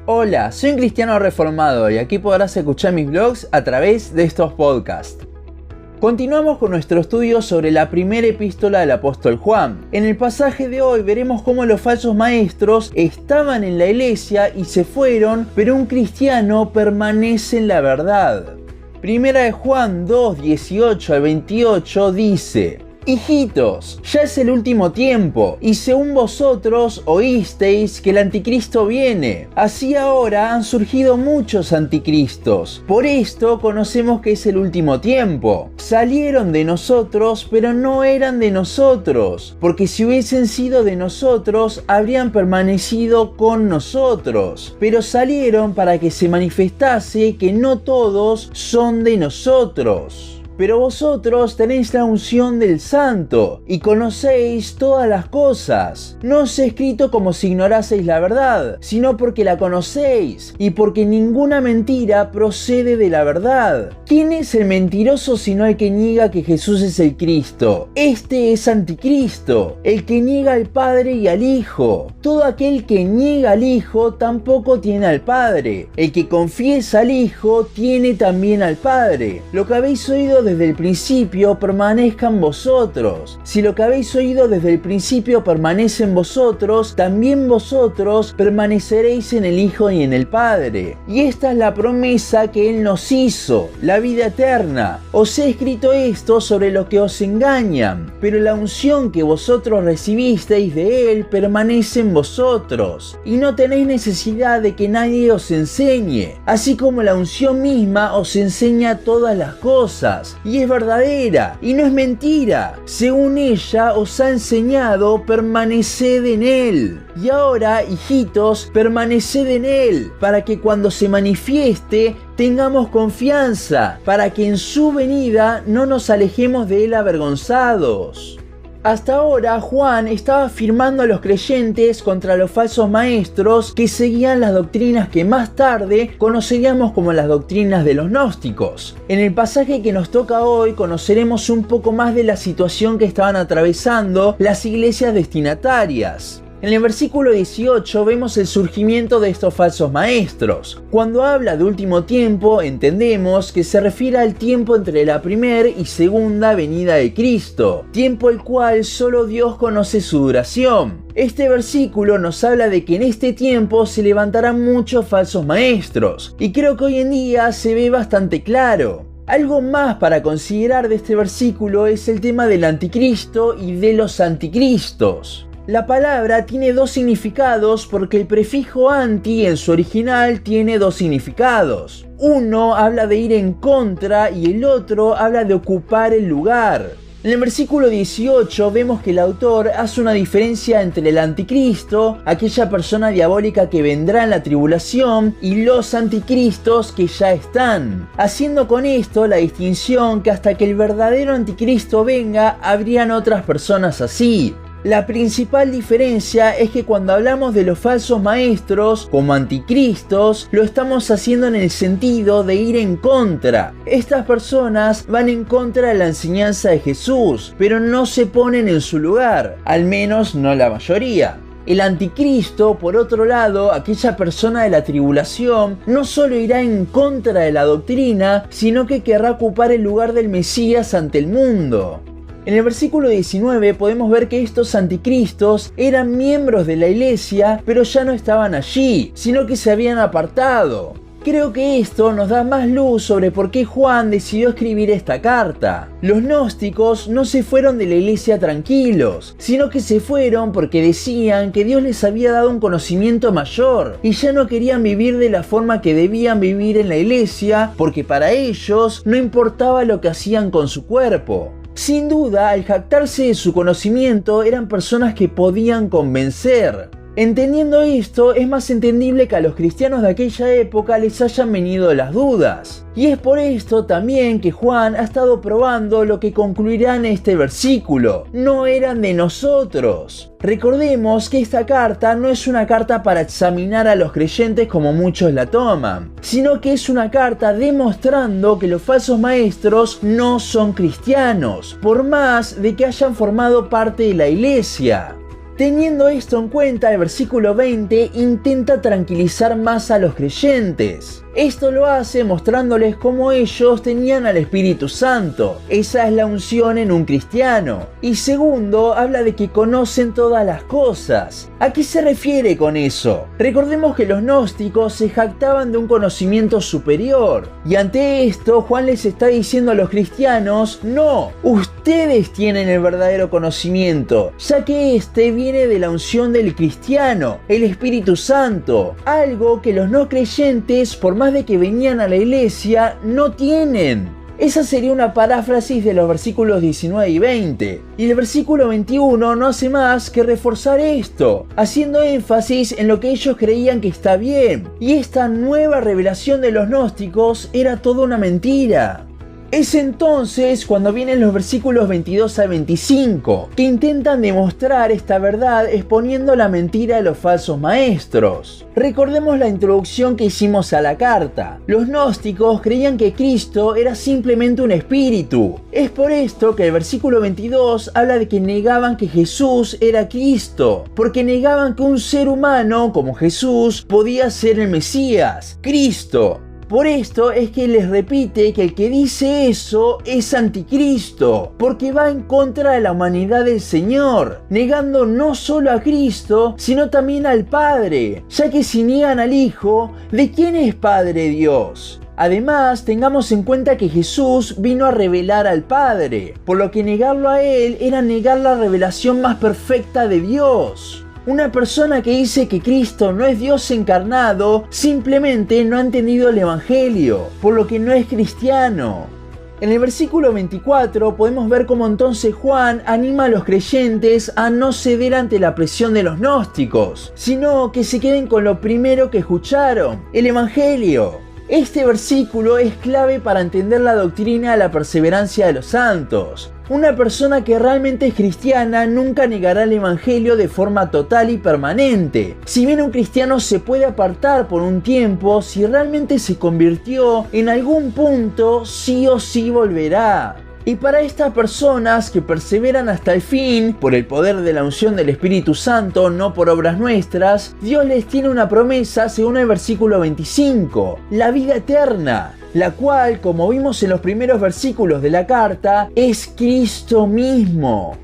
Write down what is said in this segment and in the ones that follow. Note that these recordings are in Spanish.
Hola, soy un cristiano reformado y aquí podrás escuchar mis vlogs a través de estos podcasts. Continuamos con nuestro estudio sobre la primera epístola del apóstol Juan. En el pasaje de hoy veremos cómo los falsos maestros estaban en la iglesia y se fueron, pero un cristiano permanece en la verdad. Primera de Juan 2, 18 al 28 dice: Hijitos, ya es el último tiempo, y según vosotros oísteis que el anticristo viene. Así ahora han surgido muchos anticristos. Por esto conocemos que es el último tiempo. Salieron de nosotros, pero no eran de nosotros, porque si hubiesen sido de nosotros, habrían permanecido con nosotros. Pero salieron para que se manifestase que no todos son de nosotros. Pero vosotros tenéis la unción del Santo, y conocéis todas las cosas. No os he escrito como si ignoraseis la verdad, sino porque la conocéis, y porque ninguna mentira procede de la verdad. ¿Quién es el mentiroso sino el que niega que Jesús es el Cristo? Este es anticristo, el que niega al Padre y al Hijo. Todo aquel que niega al Hijo tampoco tiene al Padre. El que confiesa al Hijo tiene también al Padre. Lo que habéis oído desde el principio permanezca en vosotros. Si lo que habéis oído desde el principio permanece en vosotros, también vosotros permaneceréis en el Hijo y en el Padre. Y esta es la promesa que Él nos hizo, la vida eterna. Os he escrito esto sobre lo que os engañan, pero la unción que vosotros recibisteis de Él permanece en vosotros, y no tenéis necesidad de que nadie os enseñe, así como la unción misma os enseña todas las cosas, y es verdadera, y no es mentira. Según ella os ha enseñado, permaneced en Él. Y ahora, hijitos, permaneced en Él, para que cuando se manifieste, tengamos confianza, para que en su venida no nos alejemos de Él avergonzados. Hasta ahora Juan estaba afirmando a los creyentes contra los falsos maestros que seguían las doctrinas que más tarde conoceríamos como las doctrinas de los gnósticos. En el pasaje que nos toca hoy conoceremos un poco más de la situación que estaban atravesando las iglesias destinatarias. En el versículo 18 vemos el surgimiento de estos falsos maestros. Cuando habla de último tiempo, entendemos que se refiere al tiempo entre la primera y segunda venida de Cristo, tiempo el cual solo Dios conoce su duración. Este versículo nos habla de que en este tiempo se levantarán muchos falsos maestros, y creo que hoy en día se ve bastante claro. Algo más para considerar de este versículo es el tema del anticristo y de los anticristos. La palabra tiene dos significados porque el prefijo anti en su original tiene dos significados. Uno habla de ir en contra y el otro habla de ocupar el lugar. En el versículo 18 vemos que el autor hace una diferencia entre el anticristo, aquella persona diabólica que vendrá en la tribulación, y los anticristos que ya están, haciendo con esto la distinción que hasta que el verdadero anticristo venga, habrían otras personas así. La principal diferencia es que cuando hablamos de los falsos maestros como anticristos, lo estamos haciendo en el sentido de ir en contra. Estas personas van en contra de la enseñanza de Jesús, pero no se ponen en su lugar, al menos no la mayoría. El anticristo, por otro lado, aquella persona de la tribulación, no solo irá en contra de la doctrina, sino que querrá ocupar el lugar del Mesías ante el mundo. En el versículo 19 podemos ver que estos anticristos eran miembros de la iglesia, pero ya no estaban allí, sino que se habían apartado. Creo que esto nos da más luz sobre por qué Juan decidió escribir esta carta. Los gnósticos no se fueron de la iglesia tranquilos, sino que se fueron porque decían que Dios les había dado un conocimiento mayor y ya no querían vivir de la forma que debían vivir en la iglesia, porque para ellos no importaba lo que hacían con su cuerpo. Sin duda, al jactarse de su conocimiento, eran personas que podían convencer. Entendiendo esto, es más entendible que a los cristianos de aquella época les hayan venido las dudas. Y es por esto también que Juan ha estado probando lo que concluirá en este versículo. No eran de nosotros. Recordemos que esta carta no es una carta para examinar a los creyentes como muchos la toman, sino que es una carta demostrando que los falsos maestros no son cristianos, por más de que hayan formado parte de la iglesia. Teniendo esto en cuenta, el versículo 20 intenta tranquilizar más a los creyentes. Esto lo hace mostrándoles cómo ellos tenían al Espíritu Santo. Esa es la unción en un cristiano. Y segundo, habla de que conocen todas las cosas. ¿A qué se refiere con eso? Recordemos que los gnósticos se jactaban de un conocimiento superior. Y ante esto, Juan les está diciendo a los cristianos, no, ustedes tienen el verdadero conocimiento, ya que este viene de la unción del cristiano, el Espíritu Santo, algo que los no creyentes, por más de que venían a la iglesia, no tienen. Esa sería una paráfrasis de los versículos 19 y 20. Y el versículo 21 no hace más que reforzar esto, haciendo énfasis en lo que ellos creían que está bien. Y esta nueva revelación de los gnósticos era toda una mentira. Es entonces cuando vienen los versículos 22 al 25, que intentan demostrar esta verdad exponiendo la mentira de los falsos maestros. Recordemos la introducción que hicimos a la carta. Los gnósticos creían que Cristo era simplemente un espíritu. Es por esto que el versículo 22 habla de que negaban que Jesús era Cristo, porque negaban que un ser humano como Jesús podía ser el Mesías, Cristo. Por esto es que les repite que el que dice eso es anticristo, porque va en contra de la humanidad del Señor, negando no solo a Cristo, sino también al Padre, ya que si niegan al Hijo, ¿de quién es Padre Dios? Además, tengamos en cuenta que Jesús vino a revelar al Padre, por lo que negarlo a Él era negar la revelación más perfecta de Dios. Una persona que dice que Cristo no es Dios encarnado simplemente no ha entendido el Evangelio, por lo que no es cristiano. En el versículo 24 podemos ver cómo entonces Juan anima a los creyentes a no ceder ante la presión de los gnósticos, sino que se queden con lo primero que escucharon, el Evangelio. Este versículo es clave para entender la doctrina de la perseverancia de los santos. Una persona que realmente es cristiana nunca negará el Evangelio de forma total y permanente. Si bien un cristiano se puede apartar por un tiempo, si realmente se convirtió, en algún punto sí o sí volverá. Y para estas personas que perseveran hasta el fin, por el poder de la unción del Espíritu Santo, no por obras nuestras, Dios les tiene una promesa según el versículo 25, la vida eterna, la cual, como vimos en los primeros versículos de la carta, es Cristo mismo.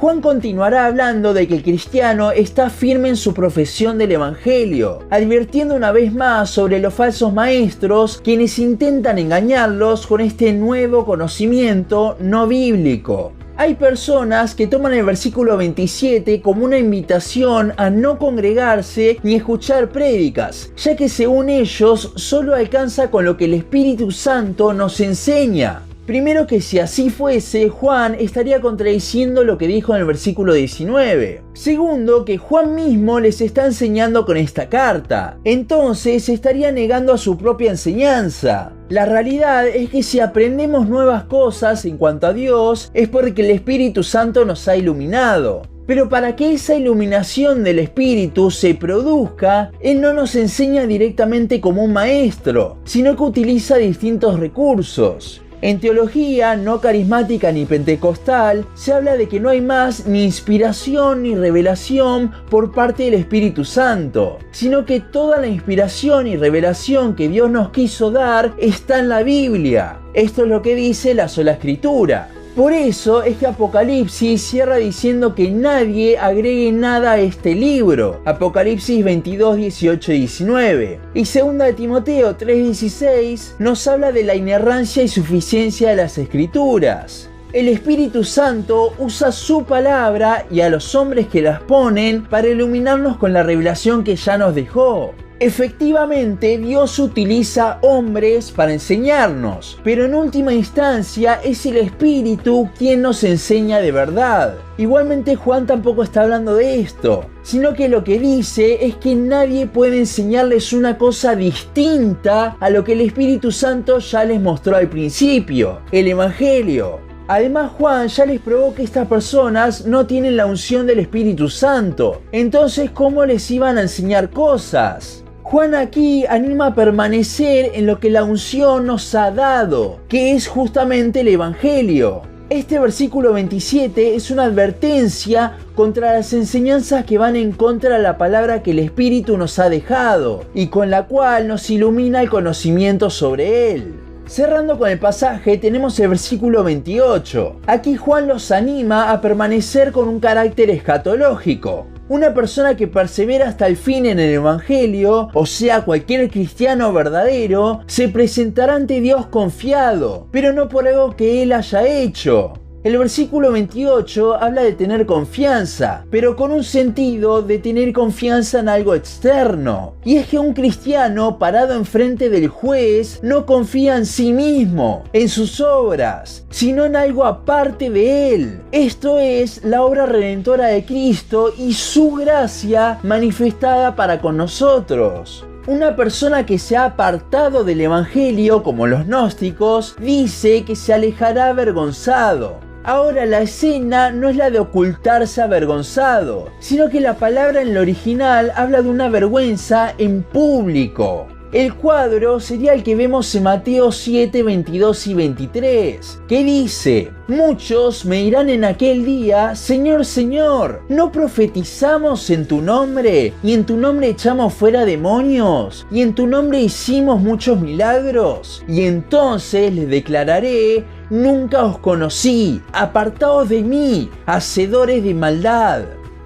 Juan continuará hablando de que el cristiano está firme en su profesión del Evangelio, advirtiendo una vez más sobre los falsos maestros quienes intentan engañarlos con este nuevo conocimiento no bíblico. Hay personas que toman el versículo 27 como una invitación a no congregarse ni escuchar prédicas, ya que según ellos solo alcanza con lo que el Espíritu Santo nos enseña. Primero que si así fuese, Juan estaría contradiciendo lo que dijo en el versículo 19. Segundo, que Juan mismo les está enseñando con esta carta. Entonces estaría negando a su propia enseñanza. La realidad es que si aprendemos nuevas cosas en cuanto a Dios, es porque el Espíritu Santo nos ha iluminado. Pero para que esa iluminación del Espíritu se produzca, Él no nos enseña directamente como un maestro, sino que utiliza distintos recursos. En teología no carismática ni pentecostal se habla de que no hay más ni inspiración ni revelación por parte del Espíritu Santo, sino que toda la inspiración y revelación que Dios nos quiso dar está en la Biblia. Esto es lo que dice la sola Escritura. Por eso es que Apocalipsis cierra diciendo que nadie agregue nada a este libro. Apocalipsis 22, 18 y 19. Y 2 de Timoteo 3, 16 nos habla de la inerrancia y suficiencia de las Escrituras. El Espíritu Santo usa su palabra y a los hombres que las ponen para iluminarnos con la revelación que ya nos dejó. Efectivamente, Dios utiliza hombres para enseñarnos, pero en última instancia es el Espíritu quien nos enseña de verdad. Igualmente Juan tampoco está hablando de esto, sino que lo que dice es que nadie puede enseñarles una cosa distinta a lo que el Espíritu Santo ya les mostró al principio, el Evangelio. Además, Juan ya les probó que estas personas no tienen la unción del Espíritu Santo. Entonces, ¿cómo les iban a enseñar cosas? Juan aquí anima a permanecer en lo que la unción nos ha dado, que es justamente el Evangelio. Este versículo 27 es una advertencia contra las enseñanzas que van en contra de la palabra que el Espíritu nos ha dejado y con la cual nos ilumina el conocimiento sobre Él. Cerrando con el pasaje tenemos el versículo 28. Aquí Juan los anima a permanecer con un carácter escatológico. Una persona que persevera hasta el fin en el Evangelio, o sea cualquier cristiano verdadero, se presentará ante Dios confiado, pero no por algo que él haya hecho. El versículo 28 habla de tener confianza, pero con un sentido de tener confianza en algo externo. Y es que un cristiano parado enfrente del juez no confía en sí mismo, en sus obras, sino en algo aparte de él. Esto es la obra redentora de Cristo y su gracia manifestada para con nosotros. Una persona que se ha apartado del Evangelio, como los gnósticos, dice que se alejará avergonzado. Ahora la escena no es la de ocultarse avergonzado, sino que la palabra en el original habla de una vergüenza en público. El cuadro sería el que vemos en Mateo 7, 22 y 23, que dice: muchos me dirán en aquel día, Señor, Señor, ¿no profetizamos en tu nombre? ¿Y en tu nombre echamos fuera demonios? ¿Y en tu nombre hicimos muchos milagros? Y entonces les declararé: nunca os conocí, apartaos de mí, hacedores de maldad.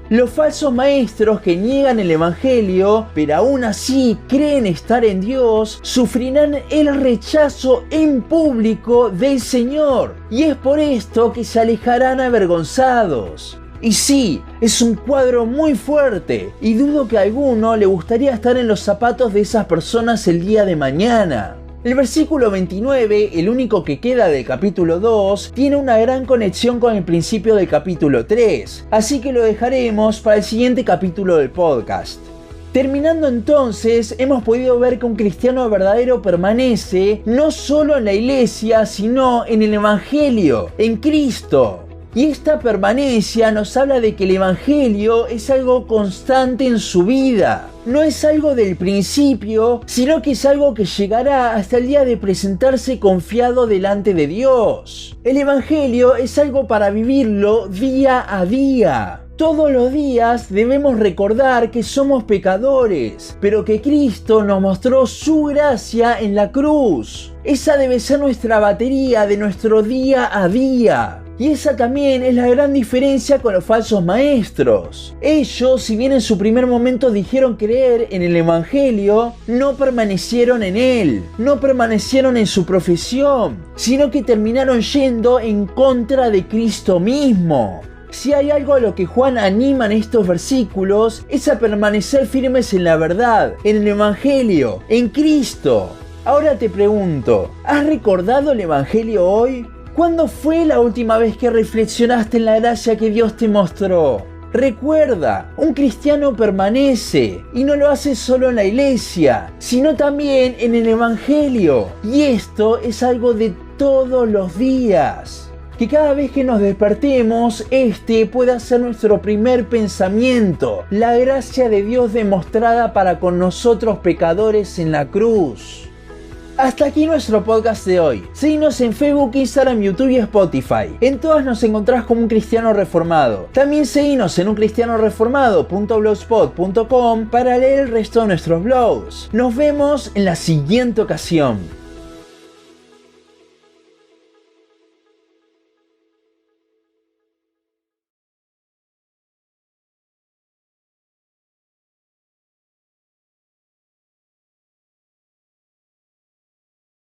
Los falsos maestros que niegan el Evangelio, pero aún así creen estar en Dios, sufrirán el rechazo en público del Señor. Y es por esto que se alejarán avergonzados. Y sí, es un cuadro muy fuerte, y dudo que a alguno le gustaría estar en los zapatos de esas personas el día de mañana. El versículo 29, el único que queda del capítulo 2, tiene una gran conexión con el principio del capítulo 3, así que lo dejaremos para el siguiente capítulo del podcast. Terminando entonces, hemos podido ver que un cristiano verdadero permanece no solo en la iglesia, sino en el Evangelio, en Cristo. Y esta permanencia nos habla de que el Evangelio es algo constante en su vida. No es algo del principio, sino que es algo que llegará hasta el día de presentarse confiado delante de Dios. El Evangelio es algo para vivirlo día a día. Todos los días debemos recordar que somos pecadores, pero que Cristo nos mostró su gracia en la cruz. Esa debe ser nuestra batería de nuestro día a día. Y esa también es la gran diferencia con los falsos maestros. Ellos, si bien en su primer momento dijeron creer en el Evangelio, no permanecieron en él, no permanecieron en su profesión, sino que terminaron yendo en contra de Cristo mismo. Si hay algo a lo que Juan anima en estos versículos, es a permanecer firmes en la verdad, en el Evangelio, en Cristo. Ahora te pregunto, ¿has recordado el Evangelio hoy? ¿Cuándo fue la última vez que reflexionaste en la gracia que Dios te mostró? Recuerda, un cristiano permanece y no lo hace solo en la iglesia, sino también en el Evangelio. Y esto es algo de todos los días. Que cada vez que nos despertemos, este pueda ser nuestro primer pensamiento, la gracia de Dios demostrada para con nosotros pecadores en la cruz. Hasta aquí nuestro podcast de hoy. Síguenos en Facebook, Instagram, YouTube y Spotify. En todas nos encontrás como Un Cristiano Reformado. También síguenos en uncristianoreformado.blogspot.com para leer el resto de nuestros blogs. Nos vemos en la siguiente ocasión.